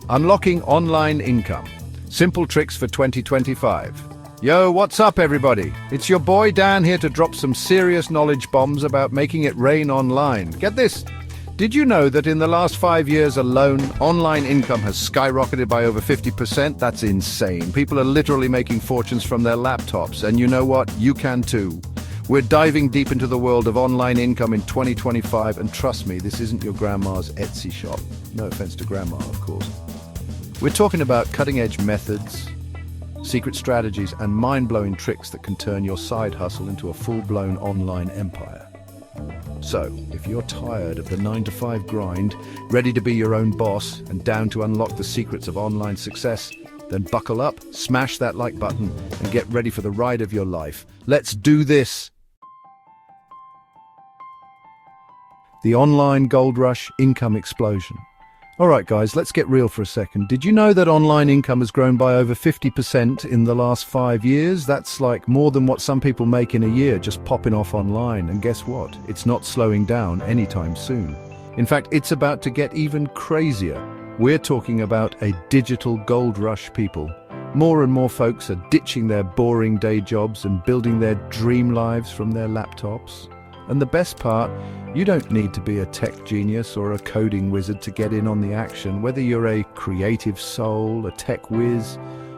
Unlocking online income. Simple tricks for 2025. Yo, what's up everybody? It's your boy Dan here to drop some serious knowledge bombs about making it rain online. Get this. Did you know that in the last 5 years alone, online income has skyrocketed by over 50%? That's insane. People are literally making fortunes from their laptops. And you know what? You can too. We're diving deep into the world of online income in 2025, and trust me, this isn't your grandma's Etsy shop. No offense to grandma, of course. We're talking about cutting-edge methods, secret strategies, and mind-blowing tricks that can turn your side hustle into a full-blown online empire. So, if you're tired of the 9-to-5 grind, ready to be your own boss, and down to unlock the secrets of online success, then buckle up, smash that like button, and get ready for the ride of your life. Let's do this! The online gold rush income explosion. All right, guys, let's get real for a second. Did you know that online income has grown by over 50% in the last 5 years? That's like more than what some people make in a year just popping off online. And guess what? It's not slowing down anytime soon. In fact, it's about to get even crazier. We're talking about a digital gold rush, people. More and more folks are ditching their boring day jobs and building their dream lives from their laptops. And the best part, you don't need to be a tech genius or a coding wizard to get in on the action. Whether you're a creative soul, a tech whiz,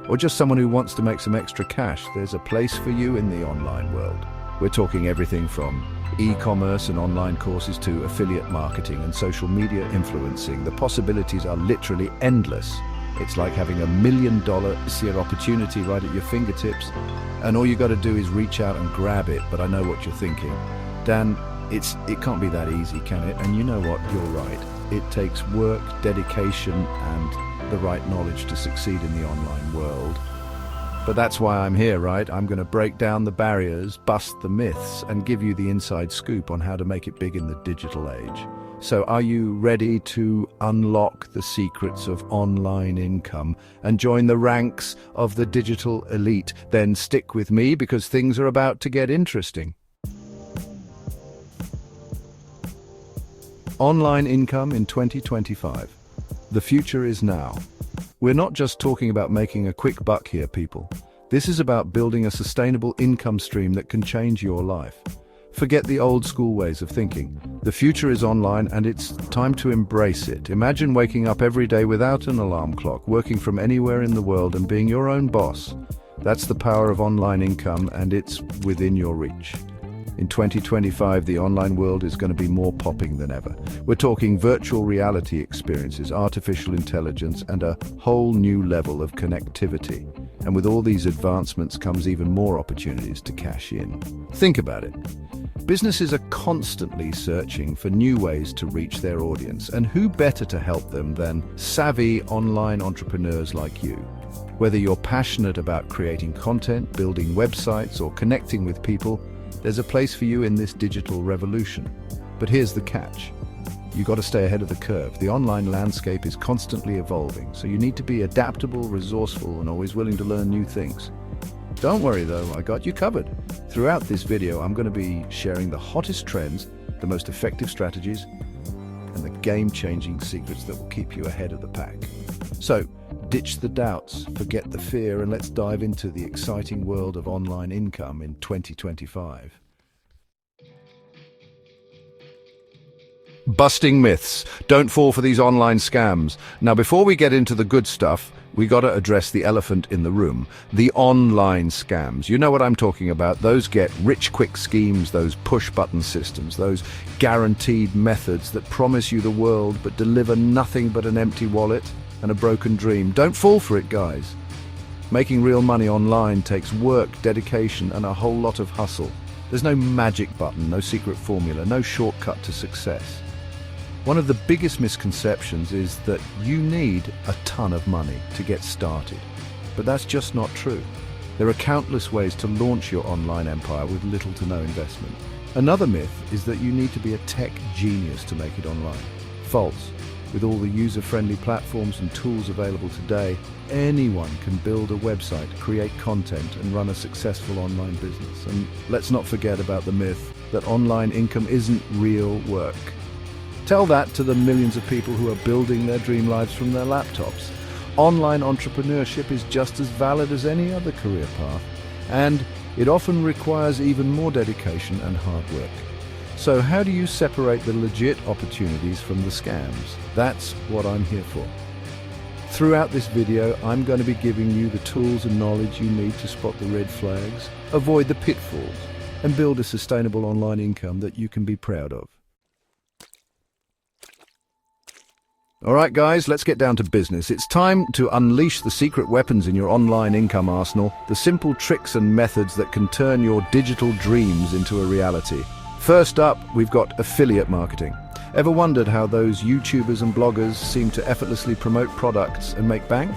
or just someone who wants to make some extra cash, there's a place for you in the online world. We're talking everything from e-commerce and online courses to affiliate marketing and social media influencing. The possibilities are literally endless. It's like having $1 million opportunity right at your fingertips, and all you got to do is reach out and grab it. But I know what you're thinking. Dan, it can't be that easy, can it? And you know what? You're right. It takes work, dedication, and the right knowledge to succeed in the online world. But that's why I'm here, right? I'm going to break down the barriers, bust the myths, and give you the inside scoop on how to make it big in the digital age. So are you ready to unlock the secrets of online income and join the ranks of the digital elite? Then stick with me because things are about to get interesting. Online income in 2025. The future is now. We're not just talking about making a quick buck here, people. This is about building a sustainable income stream that can change your life. Forget the old school ways of thinking. The future is online and it's time to embrace it. Imagine waking up every day without an alarm clock, working from anywhere in the world and being your own boss. That's the power of online income, and it's within your reach. In 2025, the online world is going to be more popping than ever. We're talking virtual reality experiences, artificial intelligence, and a whole new level of connectivity. And with all these advancements comes even more opportunities to cash in. Think about it. Businesses are constantly searching for new ways to reach their audience, and who better to help them than savvy online entrepreneurs like you? Whether you're passionate about creating content, building websites, or connecting with people, there's a place for you in this digital revolution. But here's the catch. You got to stay ahead of the curve. The online landscape is constantly evolving, so you need to be adaptable, resourceful, and always willing to learn new things. Don't worry though, I got you covered. Throughout this video, I'm going to be sharing the hottest trends, the most effective strategies, and the game-changing secrets that will keep you ahead of the pack. So, ditch the doubts, forget the fear, and let's dive into the exciting world of online income in 2025. Busting myths. Don't fall for these online scams. Now, before we get into the good stuff, we got to address the elephant in the room, the online scams. You know what I'm talking about. Those get-rich-quick schemes, those push-button systems, those guaranteed methods that promise you the world but deliver nothing but an empty wallet and a broken dream. Don't fall for it, guys. Making real money online takes work, dedication, and a whole lot of hustle. There's no magic button, no secret formula, no shortcut to success. One of the biggest misconceptions is that you need a ton of money to get started. But that's just not true. There are countless ways to launch your online empire with little to no investment. Another myth is that you need to be a tech genius to make it online. False. With all the user-friendly platforms and tools available today, anyone can build a website, create content, and run a successful online business. And let's not forget about the myth that online income isn't real work. Tell that to the millions of people who are building their dream lives from their laptops. Online entrepreneurship is just as valid as any other career path, and it often requires even more dedication and hard work. So how do you separate the legit opportunities from the scams? That's what I'm here for. Throughout this video, I'm going to be giving you the tools and knowledge you need to spot the red flags, avoid the pitfalls, and build a sustainable online income that you can be proud of. All right, guys, let's get down to business. It's time to unleash the secret weapons in your online income arsenal, the simple tricks and methods that can turn your digital dreams into a reality. First up, we've got affiliate marketing. Ever wondered how those YouTubers and bloggers seem to effortlessly promote products and make bank?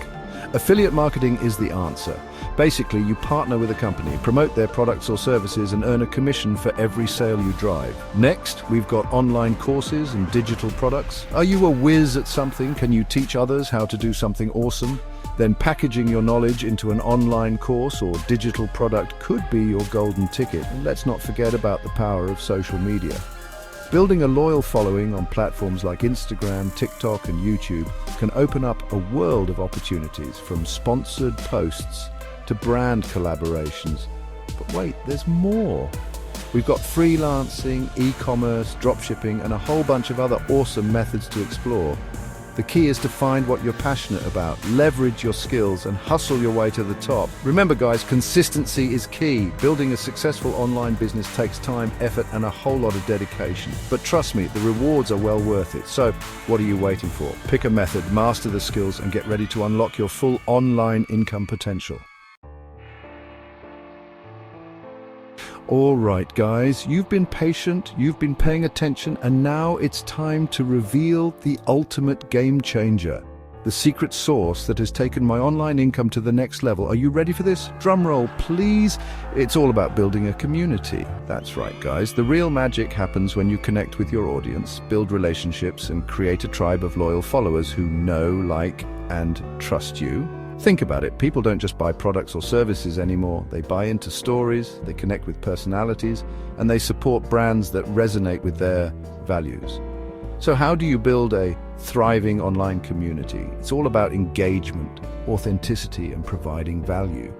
Affiliate marketing is the answer. Basically, you partner with a company, promote their products or services, and earn a commission for every sale you drive. Next, we've got online courses and digital products. Are you a whiz at something? Can you teach others how to do something awesome? Then packaging your knowledge into an online course or digital product could be your golden ticket. And let's not forget about the power of social media. Building a loyal following on platforms like Instagram, TikTok, and YouTube can open up a world of opportunities, from sponsored posts to brand collaborations. But wait, there's more. We've got freelancing, e-commerce, dropshipping, and a whole bunch of other awesome methods to explore. The key is to find what you're passionate about, leverage your skills, and hustle your way to the top. Remember, guys, consistency is key. Building a successful online business takes time, effort, and a whole lot of dedication. But trust me, the rewards are well worth it. So, what are you waiting for? Pick a method, master the skills, and get ready to unlock your full online income potential. All right, guys, you've been patient, you've been paying attention, and now it's time to reveal the ultimate game changer, the secret sauce that has taken my online income to the next level. Are you ready for this? Drum roll, please. It's all about building a community. That's right, guys. The real magic happens when you connect with your audience, build relationships, and create a tribe of loyal followers who know, like, and trust you. Think about it. People don't just buy products or services anymore. They buy into stories, they connect with personalities, and they support brands that resonate with their values. So how do you build a thriving online community? It's all about engagement, authenticity, and providing value.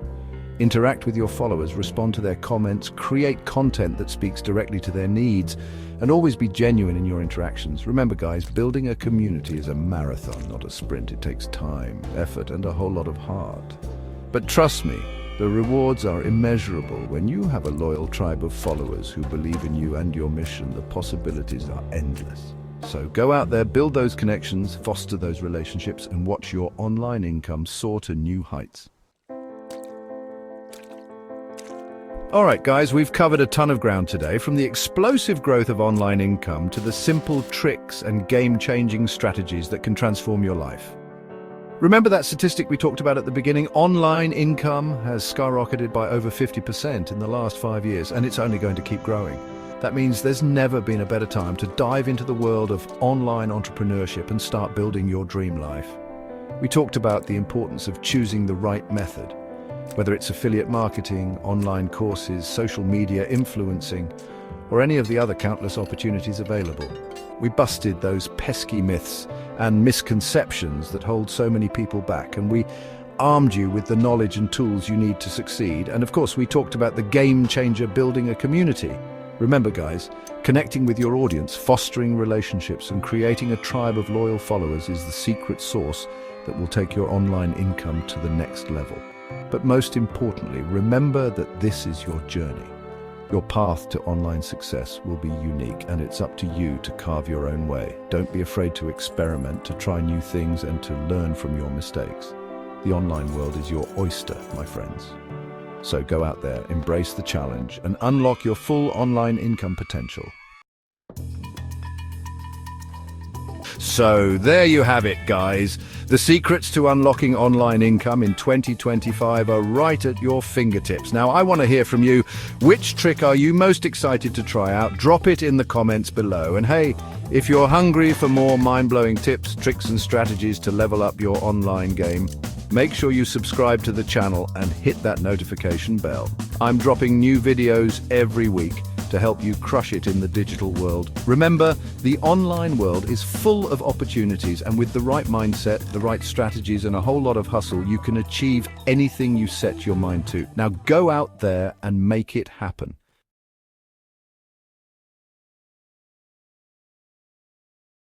Interact with your followers, respond to their comments, create content that speaks directly to their needs, and always be genuine in your interactions. Remember, guys, building a community is a marathon, not a sprint. It takes time, effort, and a whole lot of heart. But trust me, the rewards are immeasurable. When you have a loyal tribe of followers who believe in you and your mission, the possibilities are endless. So go out there, build those connections, foster those relationships, and watch your online income soar to new heights. All right, guys, we've covered a ton of ground today, from the explosive growth of online income to the simple tricks and game-changing strategies that can transform your life. Remember that statistic we talked about at the beginning? Online income has skyrocketed by over 50% in the last 5 years, and it's only going to keep growing. That means there's never been a better time to dive into the world of online entrepreneurship and start building your dream life. We talked about the importance of choosing the right method. Whether it's affiliate marketing, online courses, social media influencing, or any of the other countless opportunities available. We busted those pesky myths and misconceptions that hold so many people back, and we armed you with the knowledge and tools you need to succeed. And of course, we talked about the game changer, building a community. Remember, guys, connecting with your audience, fostering relationships, and creating a tribe of loyal followers is the secret sauce that will take your online income to the next level. But most importantly, remember that this is your journey. Your path to online success will be unique, and it's up to you to carve your own way. Don't be afraid to experiment, to try new things, and to learn from your mistakes. The online world is your oyster, my friends. So go out there, embrace the challenge, and unlock your full online income potential. So there you have it, guys. The secrets to unlocking online income in 2025 are right at your fingertips. Now, I want to hear from you. Which trick are you most excited to try out? Drop it in the comments below. And hey, if you're hungry for more mind-blowing tips, tricks, and strategies to level up your online game, make sure you subscribe to the channel and hit that notification bell. I'm dropping new videos every week to help you crush it in the digital world. Remember, the online world is full of opportunities, and with the right mindset, the right strategies, and a whole lot of hustle, you can achieve anything you set your mind to. Now go out there and make it happen.